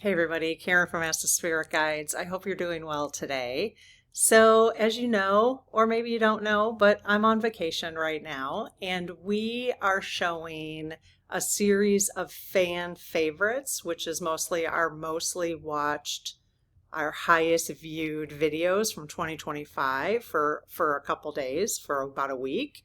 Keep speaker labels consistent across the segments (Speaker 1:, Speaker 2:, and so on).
Speaker 1: Hey everybody, Karen from Ask the Spirit Guides. I hope you're doing well today. So, as you know, or maybe you don't know, but I'm on vacation right now, and we are showing a series of fan favorites, which is mostly our mostly watched, our highest viewed videos from 2025 for a couple days, for about a week.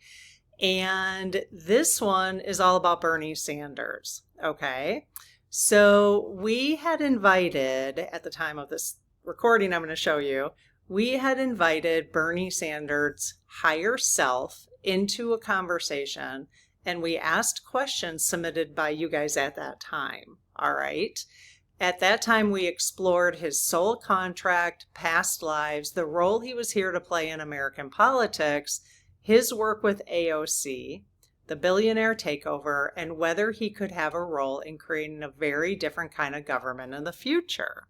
Speaker 1: And this one is all about Bernie Sanders. Okay. So we had invited, at the time of this recording, I'm going to show you, we had invited Bernie Sanders' higher self into a conversation, and we asked questions submitted by you guys at that time. All right. At that time, we explored his soul contract, past lives, the role he was here to play in American politics, his work with AOC, the Billionaire Takeover, and whether he could have a role in creating a very different kind of government in the future.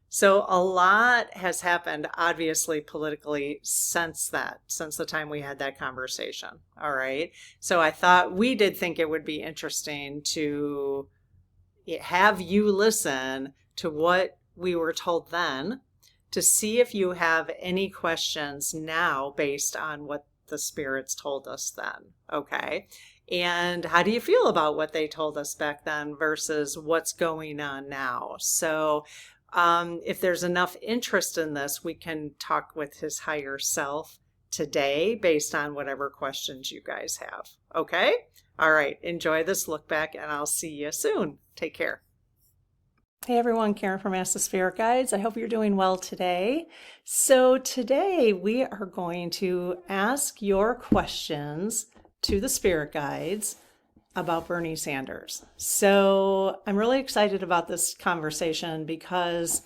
Speaker 1: So a lot has happened, obviously, politically since the time we had that conversation. All right. So we did think it would be interesting to have you listen to what we were told then, to see if you have any questions now based on what the spirits told us then. Okay. And how do you feel about what they told us back then versus what's going on now? So if there's enough interest in this, we can talk with his higher self today based on whatever questions you guys have. Okay. All right. Enjoy this look back, and I'll see you soon. Take care. Hey everyone, Karen from Ask the Spirit Guides. I hope you're doing well today. So today we are going to ask your questions to the Spirit Guides about Bernie Sanders. So I'm really excited about this conversation because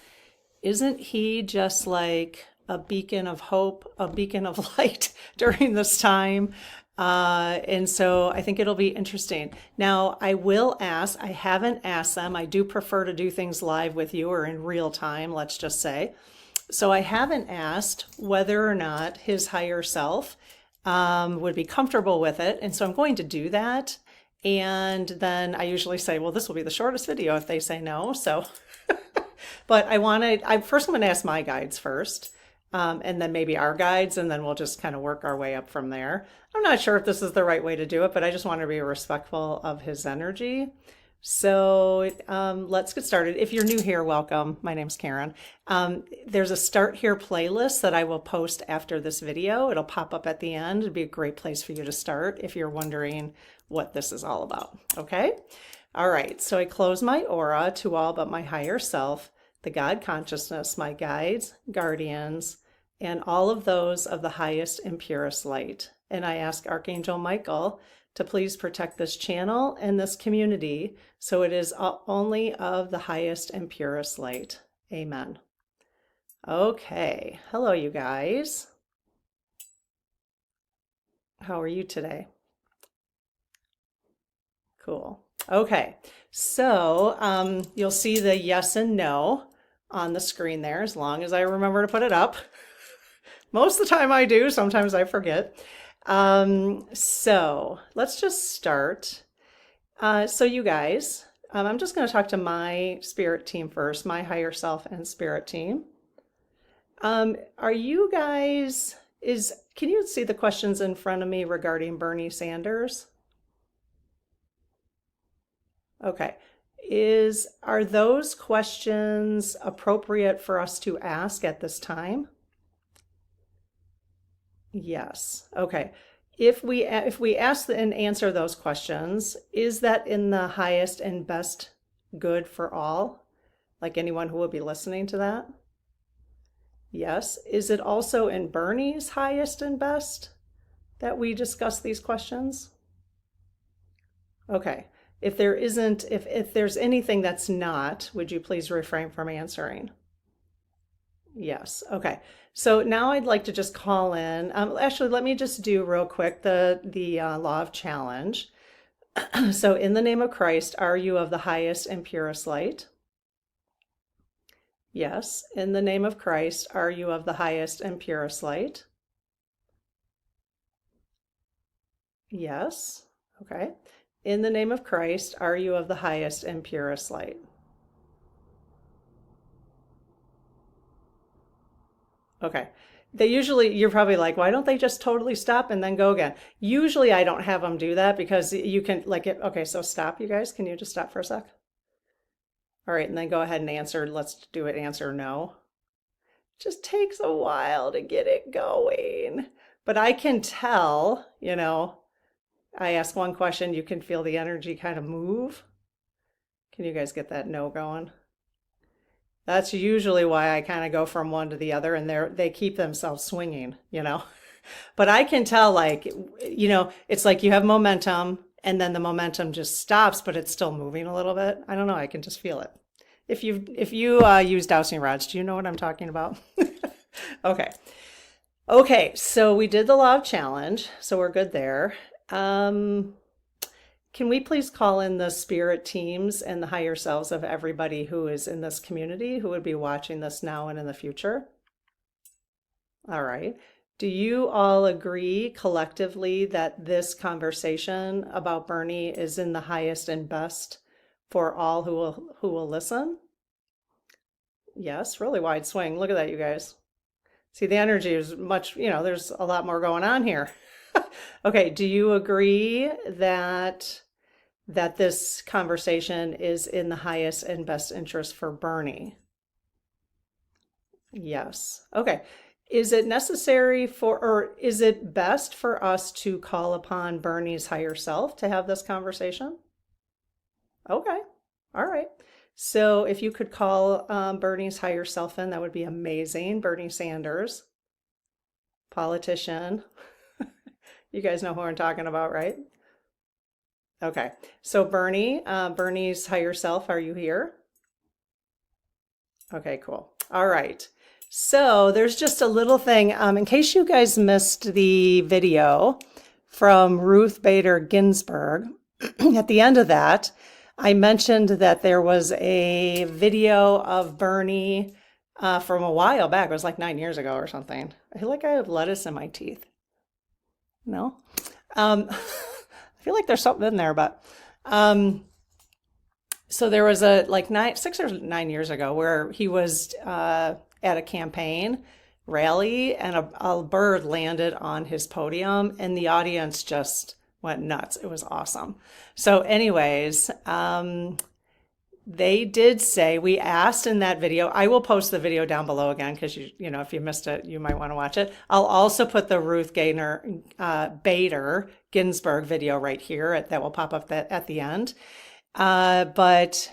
Speaker 1: isn't he just like a beacon of hope, a beacon of light during this time? And so I think it'll be interesting. Now, I will ask, I haven't asked them. I do prefer to do things live with you or in real time, let's just say. So I haven't asked whether or not his higher self would be comfortable with it. And so I'm going to do that. And then I usually say, well, this will be the shortest video if they say no. So, but I'm going to ask my guides first. And then maybe our guides, and then we'll just kind of work our way up from there. I'm not sure if this is the right way to do it, but I just want to be respectful of his energy. So let's get started. If you're new here, welcome. My name's Karen. There's a Start Here playlist that I will post after this video. It'll pop up at the end. It'd be a great place for you to start if you're wondering what this is all about. Okay? All right. So I close my aura to all but my higher self, the God consciousness, my guides, guardians, and all of those of the highest and purest light. And I ask Archangel Michael to please protect this channel and this community so it is only of the highest and purest light. Amen. Okay. Hello, you guys. How are you today? Cool. Okay. So you'll see the yes and no on the screen there, as long as I remember to put it up. Most of the time I do, sometimes I forget. So let's just start. So you guys, I'm just going to talk to my spirit team first, my higher self and spirit team. Are you guys, can you see the questions in front of me regarding Bernie Sanders? Okay. Are those questions appropriate for us to ask at this time? Yes. Okay. If we ask and answer those questions, is that in the highest and best good for all? Like anyone who will be listening to that? Yes. Is it also in Bernie's highest and best that we discuss these questions? Okay. If there isn't, if there's anything that's not, would you please refrain from answering? Yes. Okay. So now I'd like to just call in. Actually, let me just do real quick the law of challenge. So in the name of Christ, are you of the highest and purest light? Yes. In the name of Christ, are you of the highest and purest light? Yes. Okay. In the name of Christ, are you of the highest and purest light? Okay. They usually, you're probably like, why don't they just totally stop and then go again? Usually I don't have them do that because you can, like, it. Okay, so stop, you guys. Can you just stop for a sec? All right, and then go ahead and answer. Let's do it. Answer no. Just takes a while to get it going. But I can tell, I ask one question, you can feel the energy kind of move. Can you guys get that no going? That's usually why I kind of go from one to the other and they keep themselves swinging. But I can tell, like, it's like you have momentum and then the momentum just stops, but it's still moving a little bit. I don't know. I can just feel it. If you use dowsing rods, do you know what I'm talking about? Okay. Okay. So we did the law of challenge. So we're good there. Can we please call in the spirit teams and the higher selves of everybody who is in this community who would be watching this now and in the future? All right. Do you all agree collectively that this conversation about Bernie is in the highest and best for all who will listen? Yes, really wide swing. Look at that, you guys. See, the energy is much, there's a lot more going on here. Okay, do you agree that this conversation is in the highest and best interest for Bernie? Yes. Okay. Is it necessary or is it best for us to call upon Bernie's higher self to have this conversation? Okay. All right. So if you could call Bernie's higher self in, that would be amazing. Bernie Sanders, politician. You guys know who I'm talking about, right? Okay. So Bernie's higher self, are you here? Okay, cool. All right. So there's just a little thing, in case you guys missed the video from Ruth Bader Ginsburg, at the end of that, I mentioned that there was a video of Bernie from a while back. It was like 9 years ago or something. I feel like I have lettuce in my teeth. No? I feel like there's something in there, but so there was a 6 or 9 years ago where he was at a campaign rally and a bird landed on his podium and the audience just went nuts. It was awesome. So anyways, they did say, we asked in that video, I will post the video down below again because if you missed it, you might want to watch it. I'll also put the Ruth Bader Ginsburg video right here that will pop up at the end. But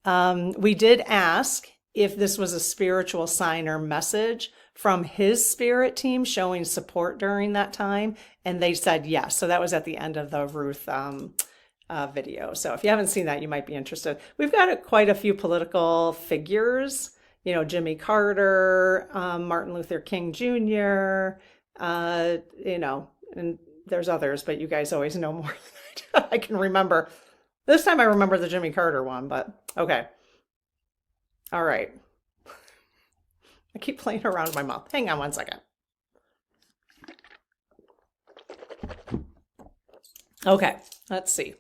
Speaker 1: we did ask if this was a spiritual sign or message from his spirit team showing support during that time, and they said yes. So that was at the end of the Ruth video. So if you haven't seen that, you might be interested. We've got quite a few political figures, Jimmy Carter, Martin Luther King Jr., and there's others, but you guys always know more than I can remember. This time I remember the Jimmy Carter one, but okay. All right. I keep playing around in my mouth. Hang on one second. Okay, let's see.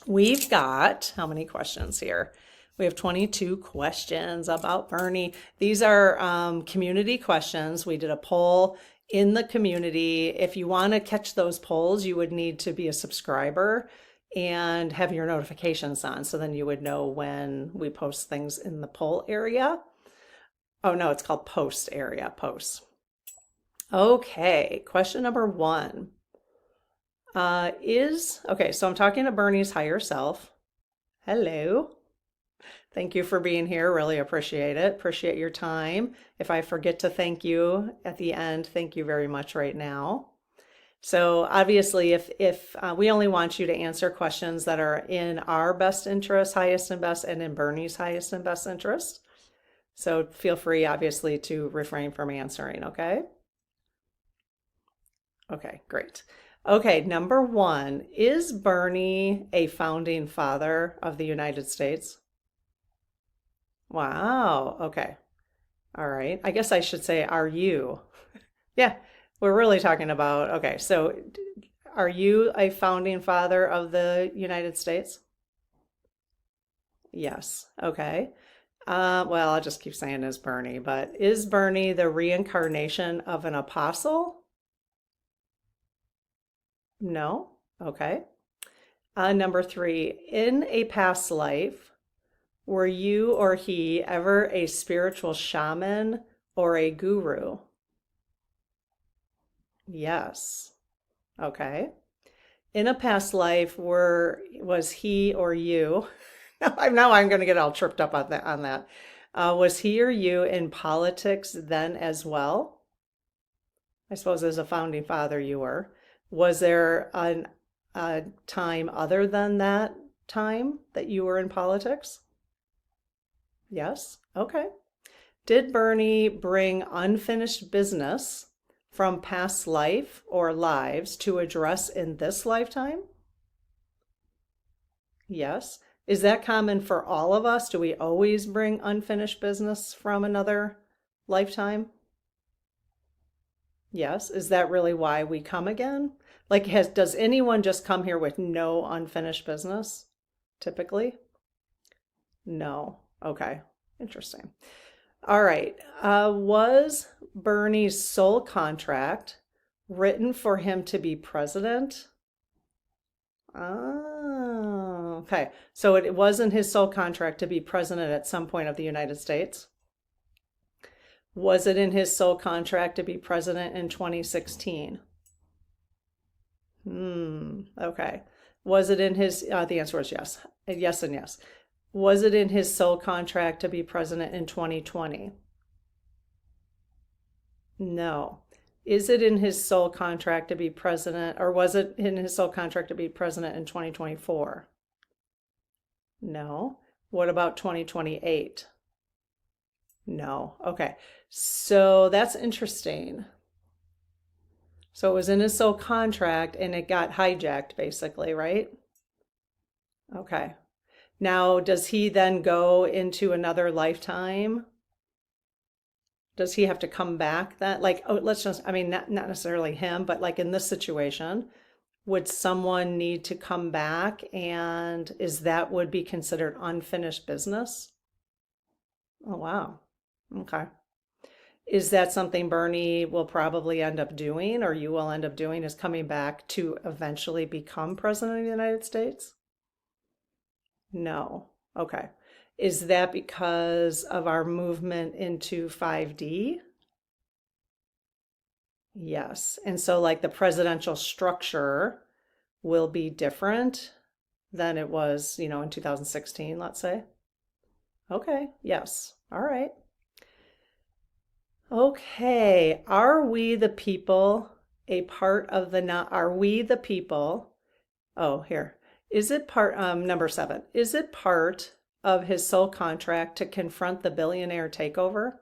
Speaker 1: We've got how many questions here? We have 22 questions about Bernie. These are community questions. We did a poll in the community. If you want to catch those polls, you would need to be a subscriber and have your notifications on. So then you would know when we post things in the poll area. Oh no, it's called post area, posts. Okay, question number 1. Okay, so I'm talking to Bernie's higher self. Hello. Thank you for being here. Really appreciate it. Appreciate your time. If I forget to thank you at the end, thank you very much right now. So obviously, if we only want you to answer questions that are in our best interest, highest and best, and in Bernie's highest and best interest. So feel free, obviously, to refrain from answering, okay? Okay, great. Okay, number 1, is Bernie a founding father of the United States? Wow, okay. All right. I guess I should say, are you? Yeah, we're really talking about, okay, so are you a founding father of the United States? Yes, okay. Well, I'll just keep saying is Bernie, but is Bernie the reincarnation of an apostle? No. Okay. Number 3, in a past life, were you or he ever a spiritual shaman or a guru? Yes. Okay. In a past life, was he or you? Now I'm going to get all tripped up on that. Was he or you in politics then as well? I suppose as a founding father you were. Was there a time other than that time that you were in politics? Yes. Okay. Did Bernie bring unfinished business from past life or lives to address in this lifetime? Yes. Is that common for all of us? Do we always bring unfinished business from another lifetime? Yes. Is that really why we come again? Like, does anyone just come here with no unfinished business typically? No. Okay. Interesting. All right. Was Bernie's sole contract written for him to be president? Oh, okay. So it wasn't his sole contract to be president at some point of the United States. Was it in his sole contract to be president in 2016? Okay. Was it in his, the answer was yes. Yes and yes. Was it in his sole contract to be president in 2020? No. Is it in his sole contract to be president, or was it in his sole contract to be president in 2024? No. What about 2028? No. Okay. So that's interesting. So it was in his sole contract and it got hijacked basically, right? Okay. Now, does he then go into another lifetime? Does he have to come back that, like, oh, let's just, I mean, not necessarily him, but like in this situation, would someone need to come back and would be considered unfinished business? Oh, wow. Okay. Is that something Bernie will probably end up doing, or you will end up doing, is coming back to eventually become president of the United States? No. Okay. Is that because of our movement into 5D? Yes. And so, like, the presidential structure will be different than it was, in 2016, let's say. Okay. Yes. All right. Okay. Are we the people a part of the not? Are we the people? Oh, here. Is it part, number 7, is it part of his sole contract to confront the billionaire takeover?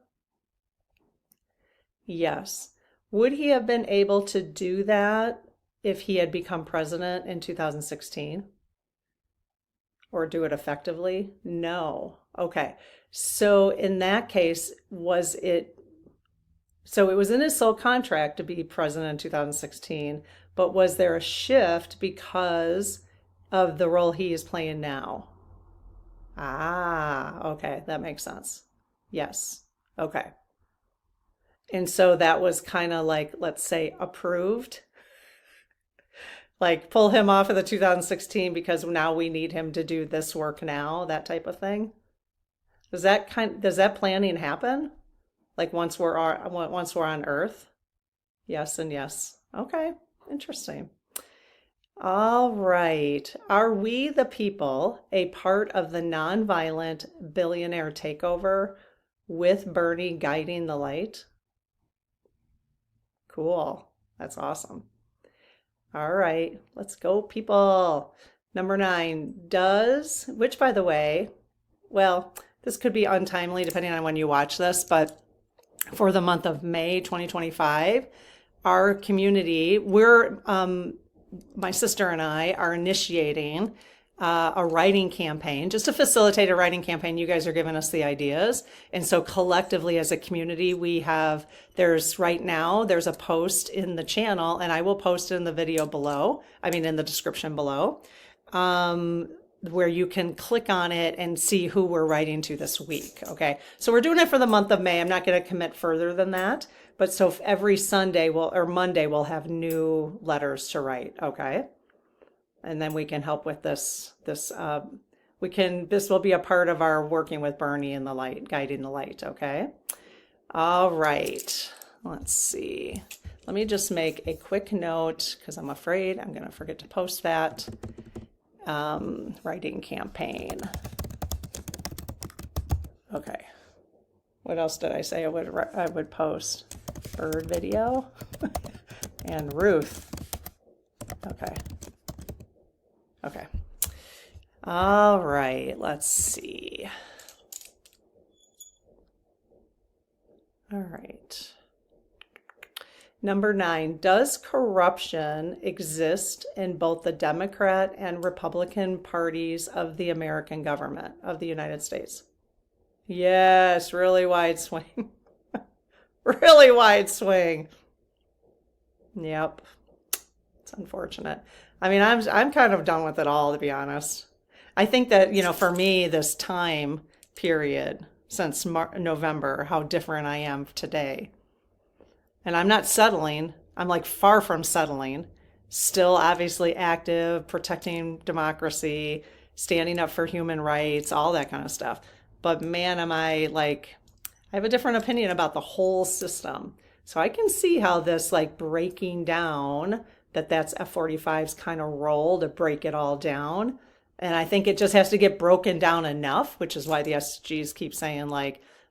Speaker 1: Yes. Would he have been able to do that if he had become president in 2016? Or do it effectively? No. Okay. So in that case, so it was in his sole contract to be president in 2016, but was there a shift because of the role he is playing now? Ah, okay, that makes sense. Yes. Okay. And so that was kind of like, let's say, approved, like pull him off of the 2016 because now we need him to do this work now, that type of thing. Does that planning happen? Like once we're on Earth? Yes and yes. Okay, interesting. All right. Are we the people a part of the nonviolent billionaire takeover with Bernie guiding the light? Cool. That's awesome. All right. Let's go, people. Number 9, which by the way, well, this could be untimely depending on when you watch this, but for the month of May 2025, our community, my sister and I are initiating a writing campaign just to facilitate a writing campaign. You guys are giving us the ideas. And so collectively as a community, there's a post in the channel, and I will post it in the video below. I mean, in the description below. The where you can click on it and see who we're writing to this week. Okay. So we're doing it for the month of May. I'm not going to commit further than that. But so every Sunday or Monday, we'll have new letters to write. Okay. And then we can help with this will be a part of our working with Bernie in the light, guiding the light. Okay. All right. Let's see. Let me just make a quick note because I'm afraid I'm going to forget to post that. Writing campaign. Okay. What else did I say I would post? Bird video and Ruth. Okay. Okay. All right. Let's see. All right. Number 9, does corruption exist in both the Democrat and Republican parties of the American government of the United States? Yes, really wide swing. Really wide swing. Yep. It's unfortunate. I mean, I'm kind of done with it all, to be honest. I think that, for me, this time period since November, how different I am today. And I'm not settling. I'm like far from settling. Still obviously active, protecting democracy, standing up for human rights, all that kind of stuff. But man, I have a different opinion about the whole system. So I can see how this breaking down, that's F-45's kind of role to break it all down. And I think it just has to get broken down enough, which is why the SGs keep saying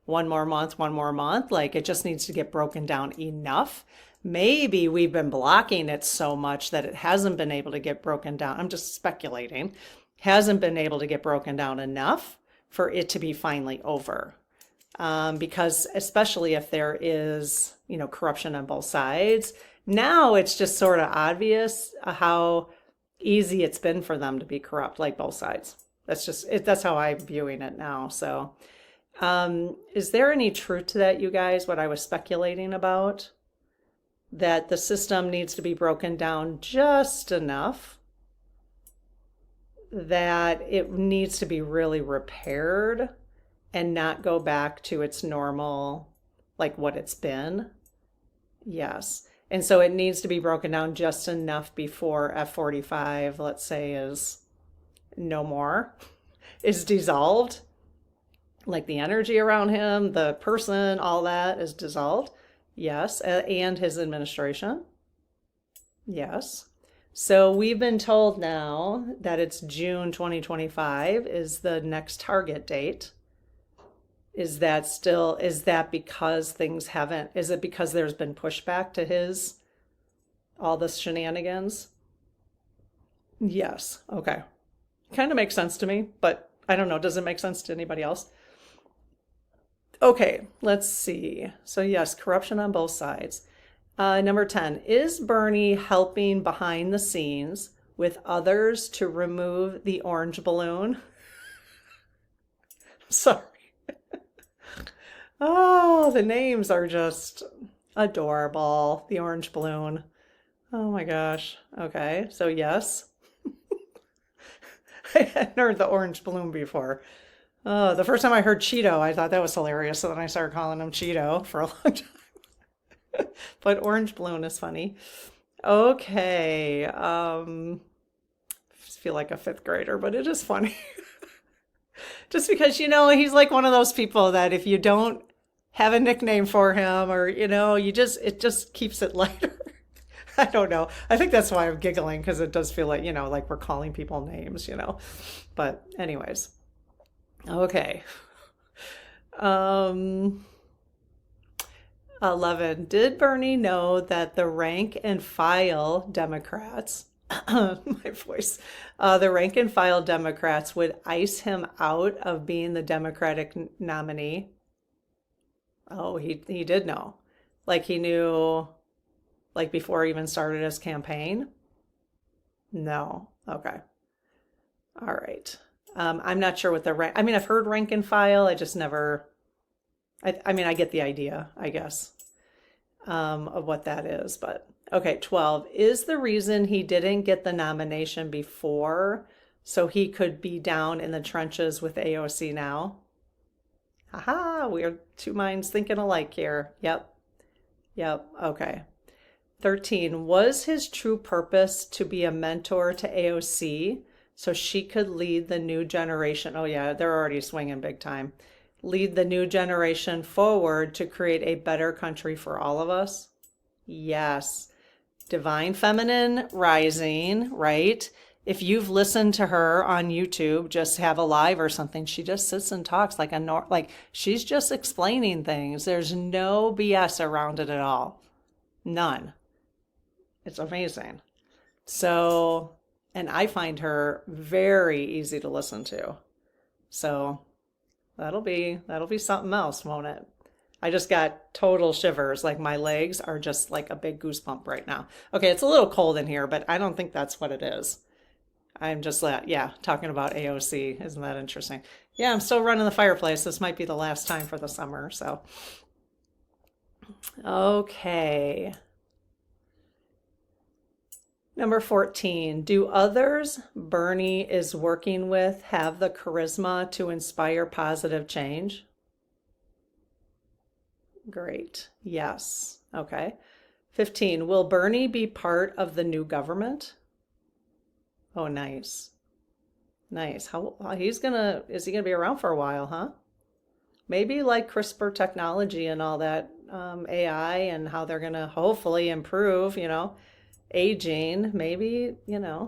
Speaker 1: one more month. It just needs to get broken down enough. Maybe we've been blocking it so much that it hasn't been able to get broken down. I'm just speculating. Hasn't been able to get broken down enough for it to be finally over. Because especially if there is, corruption on both sides, now it's just sort of obvious how easy it's been for them to be corrupt, both sides. That's how I'm viewing it now. So, is there any truth to that, you guys, what I was speculating about? That the system needs to be broken down just enough that it needs to be really repaired and not go back to its normal, what it's been. Yes. And so it needs to be broken down just enough before F-45, let's say, is no more, is dissolved. The energy around him, the person, all that is dissolved. Yes. And his administration. Yes. So we've been told now that it's June 2025 is the next target date. Is that because things haven't, is it because there's been pushback to all this shenanigans? Yes. Okay. Kind of makes sense to me, but I don't know. Does it make sense to anybody else? Okay, let's see. So yes, corruption on both sides. Number 10, is Bernie helping behind the scenes with others to remove the orange balloon? Sorry. Oh, the names are just adorable. The orange balloon. Oh my gosh. Okay, so yes. I hadn't heard the orange balloon before. The first time I heard Cheeto, I thought that was hilarious. So then I started calling him Cheeto for a long time. But orange balloon is funny. Okay. I feel like a fifth grader, but it is funny. Just because, he's one of those people that if you don't have a nickname for him or, it just keeps it lighter. I don't know. I think that's why I'm giggling because it does feel like we're calling people names, But anyways. Okay. 11. Did Bernie know that the rank and file Democrats, my voice, the rank and file Democrats would ice him out of being the Democratic nominee? Oh, he did know. He knew, before he even started his campaign? No. Okay. All right. I'm not sure what the rank, I've heard rank and file. I just never, I get the idea, I guess, of what that is, but okay. 12, is the reason he didn't get the nomination before so he could be down in the trenches with AOC now. Haha, we are two minds thinking alike here. Yep, yep, okay. 13, was his true purpose to be a mentor to AOC so she could lead the new generation? Oh, yeah, they're already swinging big time. Lead the new generation forward to create a better country for all of us? Yes. Divine Feminine Rising, right? If you've listened to her on YouTube, just have a live or something, she just sits and talks like she's just explaining things. There's no BS around it at all. None. It's amazing. So, and I find her very easy to listen to. So that'll be something else, won't it? I just got total shivers. Like my legs are just like a big goosebump right now. Okay, it's a little cold in here, but I don't think that's what it is. I'm just talking about AOC. Isn't that interesting? Yeah, I'm still running the fireplace. This might be the last time for the summer, so. Okay. Number 14, do others Bernie is working with have the charisma to inspire positive change? Great. Yes. Okay. 15, will Bernie be part of the new government? Oh, nice. Nice. Is he gonna be around for a while, huh? Maybe like CRISPR technology and all that, AI, and how they're gonna hopefully improve, aging, maybe, Yeah,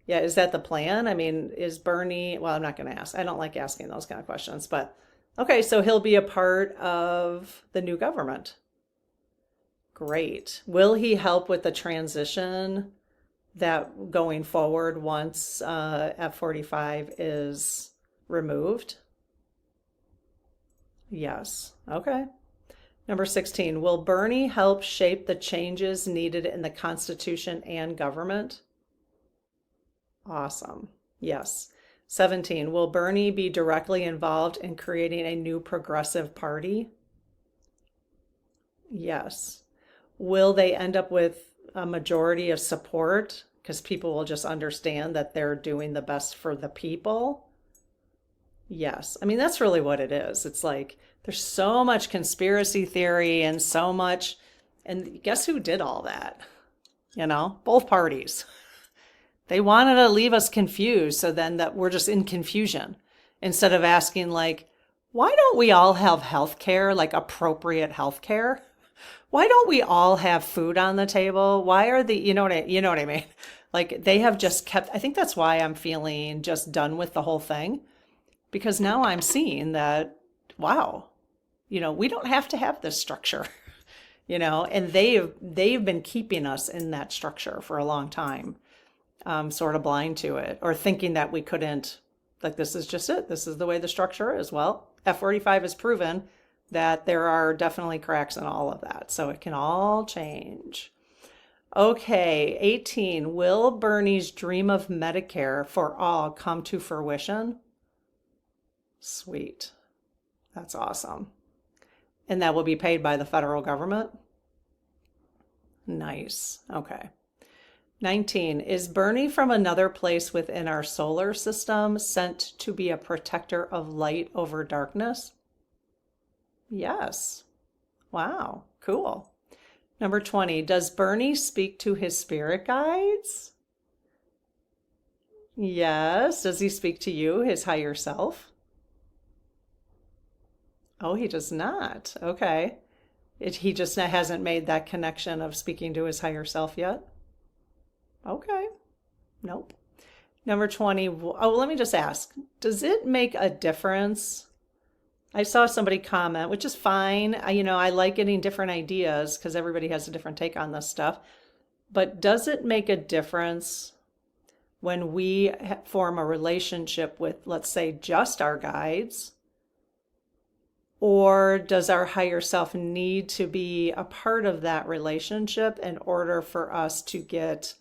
Speaker 1: is that the plan? I mean, is Bernie, well, I'm not going to ask. I don't like asking those kind of questions, but okay, so he'll be a part of the new government. Great. Will he help with the transition that going forward once F-45 is removed? Yes. Okay. Number 16, will Bernie help shape the changes needed in the Constitution and government? Awesome. Yes. 17, will Bernie be directly involved in creating a new progressive party? Yes. Will they end up with a majority of support because people will just understand that they're doing the best for the people? Yes. I mean, that's really what it is. It's like there's so much conspiracy theory and so much, and guess who did all that? Both parties. They wanted to leave us confused so then that we're just in confusion instead of asking like, why don't we all have health care, like appropriate health care? Why don't we all have food on the table? Why are you know what I mean? Like they have just kept, I think that's why I'm feeling just done with the whole thing. Because now I'm seeing that, wow, we don't have to have this structure, and they've been keeping us in that structure for a long time, sort of blind to it or thinking that we couldn't, like, this is just it. This is the way the structure is. Well, F-45 has proven that there are definitely cracks in all of that. So it can all change. Okay, 18, will Bernie's dream of Medicare for all come to fruition? Sweet. That's awesome. And that will be paid by the federal government? Nice. Okay. 19, is Bernie from another place within our solar system sent to be a protector of light over darkness? Yes. Wow. Cool. Number 20, does Bernie speak to his spirit guides? Yes. Does he speak to you, his higher self? Oh, he does not. Okay. He just hasn't made that connection of speaking to his higher self yet? Okay. Nope. Number 20. Oh, let me just ask. Does it make a difference? I saw somebody comment, which is fine. I like getting different ideas because everybody has a different take on this stuff. But does it make a difference when we form a relationship with, let's say, just our guides? Or does our higher self need to be a part of that relationship in order for us to get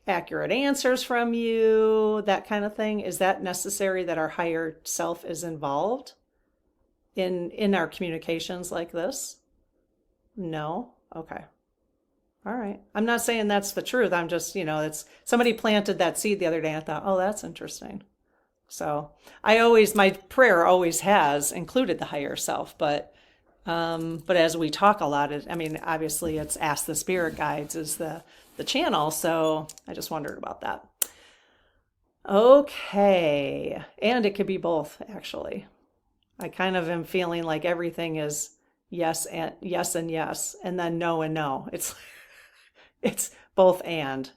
Speaker 1: accurate answers from you, that kind of thing? Is that necessary that our higher self is involved in our communications like this? No? Okay. All right. I'm not saying that's the truth. I'm just, it's somebody planted that seed the other day. And I thought, oh, that's interesting. So my prayer always has included the higher self, but as we talk a lot, obviously it's Ask the Spirit Guides is the channel. So I just wondered about that. Okay. And it could be both, actually. I kind of am feeling like everything is yes and yes and yes, and then no and no. It's both and,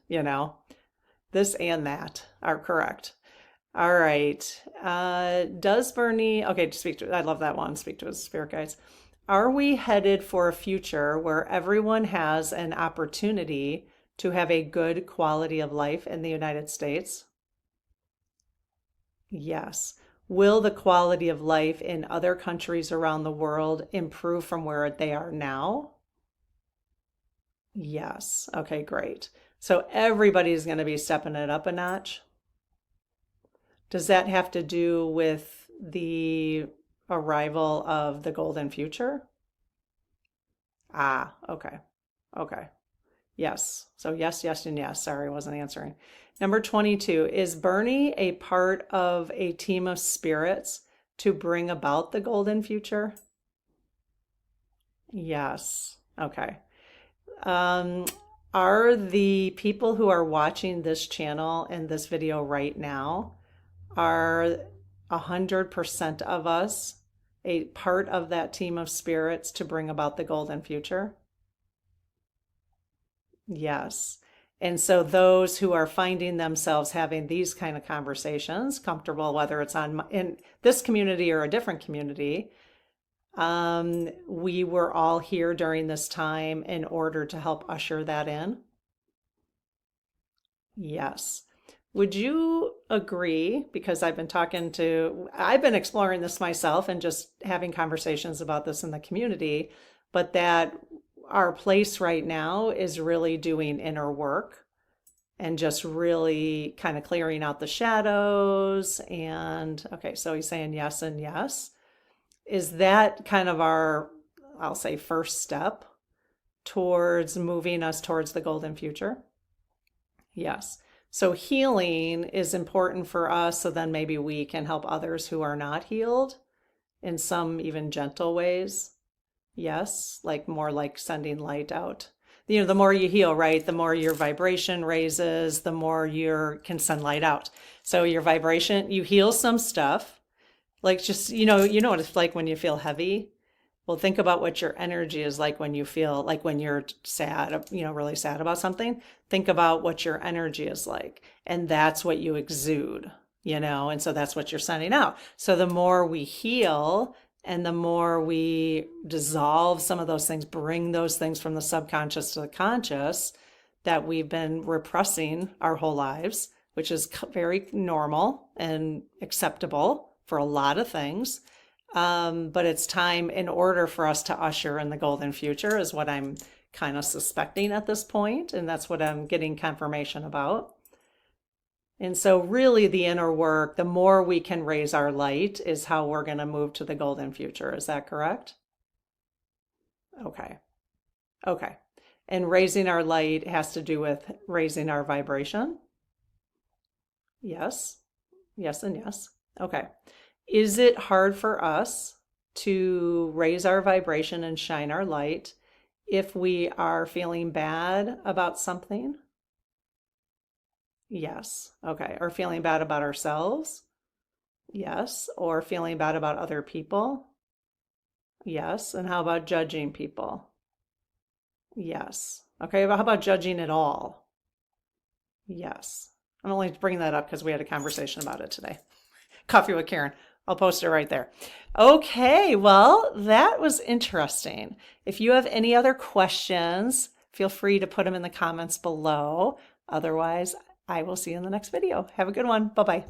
Speaker 1: this and that are correct. All right. Does Bernie, okay, I love that one, speak to his spirit guides. Are we headed for a future where everyone has an opportunity to have a good quality of life in the United States? Yes. Will the quality of life in other countries around the world improve from where they are now? Yes. Okay, great. So everybody's going to be stepping it up a notch. Does that have to do with the arrival of the golden future? Ah, okay. Okay. Yes. So yes, yes, and yes. Sorry, I wasn't answering. Number 22, is Bernie a part of a team of spirits to bring about the golden future? Yes. Okay. Are the people who are watching this channel and this video right now, are 100% of us a part of that team of spirits to bring about the golden future? Yes. And so those who are finding themselves having these kind of conversations, comfortable, whether it's in this community or a different community, we were all here during this time in order to help usher that in. Yes. Would you agree, because I've been exploring this myself and just having conversations about this in the community, but that our place right now is really doing inner work and just really kind of clearing out the shadows. And okay, so he's saying yes and yes. Is that kind of our, I'll say, first step towards moving us towards the golden future? Yes. So healing is important for us, so then maybe we can help others who are not healed in some even gentle ways. Yes, more like sending light out. The more you heal, right, the more your vibration raises, the more you can send light out. So your vibration, you heal some stuff, like just, what it's like when you feel heavy. Well, think about what your energy is like when you feel like when you're sad, really sad about something. Think about what your energy is like. And that's what you exude, and so that's what you're sending out. So the more we heal and the more we dissolve some of those things, bring those things from the subconscious to the conscious that we've been repressing our whole lives, which is very normal and acceptable for a lot of things. But it's time in order for us to usher in the golden future is what I'm kind of suspecting at this point, and that's what I'm getting confirmation about. And so really the inner work, the more we can raise our light is how we're going to move to the golden future. Is that correct? Okay. Okay. And raising our light has to do with raising our vibration? Yes. Yes and yes. Okay. Is it hard for us to raise our vibration and shine our light if we are feeling bad about something? Yes. Okay. Or feeling bad about ourselves? Yes. Or feeling bad about other people? Yes. And how about judging people? Yes. Okay. But how about judging at all? Yes. I'm only bringing that up because we had a conversation about it today. Coffee with Karen. I'll post it right there. Okay, well, that was interesting. If you have any other questions, feel free to put them in the comments below. Otherwise, I will see you in the next video. Have a good one. Bye-bye.